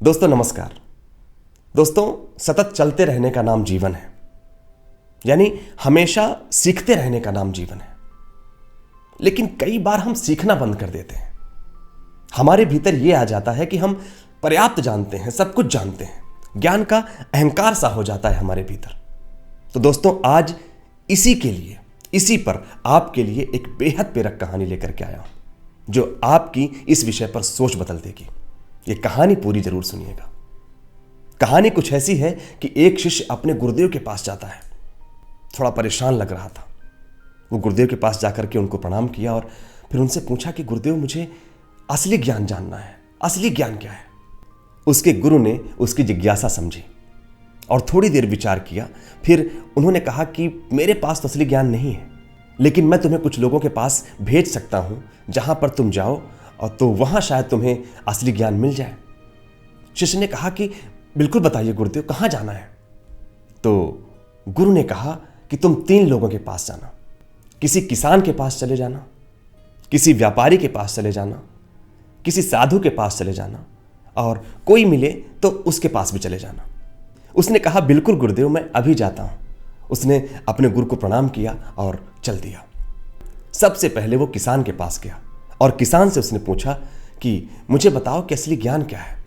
दोस्तों नमस्कार। दोस्तों, सतत चलते रहने का नाम जीवन है, यानी हमेशा सीखते रहने का नाम जीवन है। लेकिन कई बार हम सीखना बंद कर देते हैं। हमारे भीतर यह आ जाता है कि हम पर्याप्त जानते हैं, सब कुछ जानते हैं। ज्ञान का अहंकार सा हो जाता है हमारे भीतर। तो दोस्तों, आज इसी पर आपके लिए एक बेहद प्रेरक कहानी लेकर के आया हूं, जो आपकी इस विषय पर सोच बदल देगी। ये कहानी पूरी जरूर सुनिएगा। कहानी कुछ ऐसी है कि एक शिष्य अपने गुरुदेव के पास जाता है। थोड़ा परेशान लग रहा था। वो गुरुदेव के पास जाकर के उनको प्रणाम किया और फिर उनसे पूछा कि गुरुदेव, मुझे असली ज्ञान जानना है। असली ज्ञान क्या है? उसके गुरु ने उसकी जिज्ञासा समझी और थोड़ी देर विचार किया। फिर उन्होंने कहा कि मेरे पास तो असली ज्ञान नहीं है, लेकिन मैं तुम्हें कुछ लोगों के पास भेज सकता हूं, जहां पर तुम जाओ और तो वहां शायद तुम्हें असली ज्ञान मिल जाए। शिष्य ने कहा कि बिल्कुल बताइए गुरुदेव, कहां जाना है? तो गुरु ने कहा कि तुम 3 लोगों के पास जाना। किसी किसान के पास चले जाना, किसी व्यापारी के पास चले जाना, किसी साधु के पास चले जाना, और कोई मिले तो उसके पास भी चले जाना। उसने कहा बिल्कुल गुरुदेव, मैं अभी जाता हूं। उसने अपने गुरु को प्रणाम किया और चल दिया। सबसे पहले वो किसान के पास गया और किसान से उसने पूछा कि मुझे बताओ कि असली ज्ञान क्या है?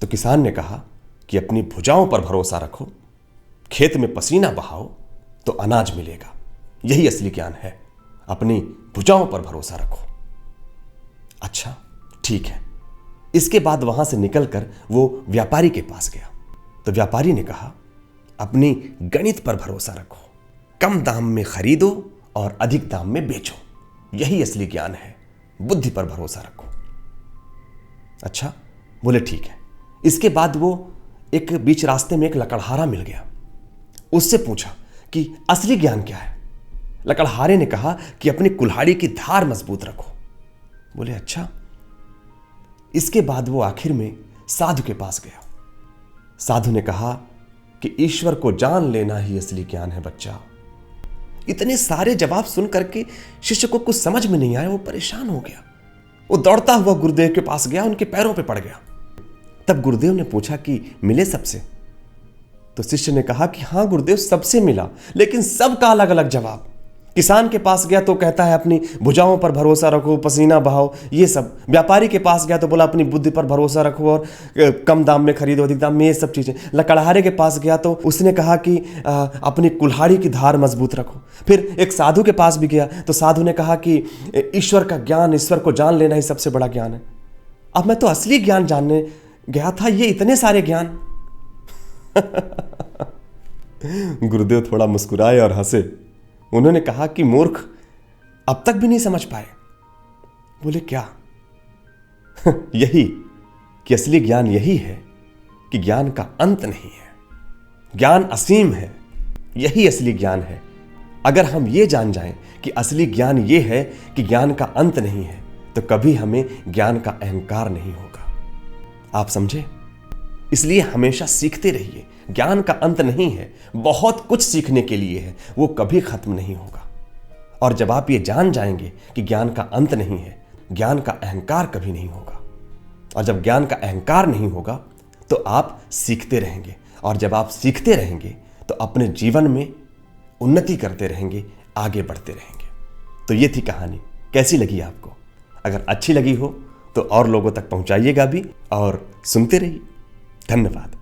तो किसान ने कहा कि अपनी भुजाओं पर भरोसा रखो, खेत में पसीना बहाओ तो अनाज मिलेगा। यही असली ज्ञान है। अपनी भुजाओं पर भरोसा रखो। अच्छा, ठीक है। इसके बाद वहां से निकलकर वो व्यापारी के पास गया। तो व्यापारी ने कहा अपनी गणित पर भरोसा रखो, कम दाम में खरीदो और अधिक दाम में बेचो। यही असली ज्ञान है। बुद्धि पर भरोसा रखो। अच्छा, बोले ठीक है। इसके बाद वो एक बीच रास्ते में एक लकड़हारा मिल गया। उससे पूछा कि असली ज्ञान क्या है? लकड़हारे ने कहा कि अपनी कुल्हाड़ी की धार मजबूत रखो। बोले अच्छा। इसके बाद वो आखिर में साधु के पास गया। साधु ने कहा कि ईश्वर को जान लेना ही असली ज्ञान है बच्चा। इतने सारे जवाब सुन करके शिष्य को कुछ समझ में नहीं आया। वो परेशान हो गया। वो दौड़ता हुआ गुरुदेव के पास गया, उनके पैरों पे पड़ गया। तब गुरुदेव ने पूछा कि मिले सबसे? तो शिष्य ने कहा कि हाँ गुरुदेव, सबसे मिला, लेकिन सबका अलग अलग जवाब। किसान के पास गया तो कहता है अपनी भुजाओं पर भरोसा रखो, पसीना बहाओ, ये सब। व्यापारी के पास गया तो बोला अपनी बुद्धि पर भरोसा रखो और कम दाम में खरीदो, अधिक दाम में, ये सब चीजें। लकड़हारे के पास गया तो उसने कहा कि अपनी कुल्हाड़ी की धार मजबूत रखो। फिर एक साधु के पास भी गया तो साधु ने कहा कि ईश्वर का ज्ञान, ईश्वर को जान लेना ही सबसे बड़ा ज्ञान है। अब मैं तो असली ज्ञान जानने गया था, ये इतने सारे ज्ञान। गुरुदेव थोड़ा मुस्कुराए और हंसे। उन्होंने कहा कि मूर्ख, अब तक भी नहीं समझ पाए? बोले क्या? यही कि असली ज्ञान यही है कि ज्ञान का अंत नहीं है, ज्ञान असीम है। यही असली ज्ञान है। अगर हम ये जान जाएं कि असली ज्ञान ये है कि ज्ञान का अंत नहीं है, तो कभी हमें ज्ञान का अहंकार नहीं होगा। आप समझे? इसलिए हमेशा सीखते रहिए। ज्ञान का अंत नहीं है, बहुत कुछ सीखने के लिए है, वो कभी खत्म नहीं होगा। और जब आप ये जान जाएंगे कि ज्ञान का अंत नहीं है, ज्ञान का अहंकार कभी नहीं होगा। और जब ज्ञान का अहंकार नहीं होगा तो आप सीखते रहेंगे, और जब आप सीखते रहेंगे तो अपने जीवन में उन्नति करते रहेंगे, आगे बढ़ते रहेंगे। तो ये थी कहानी। कैसी लगी आपको? अगर अच्छी लगी हो तो और लोगों तक पहुंचाइएगा भी, और सुनते रहिए। धन्यवाद।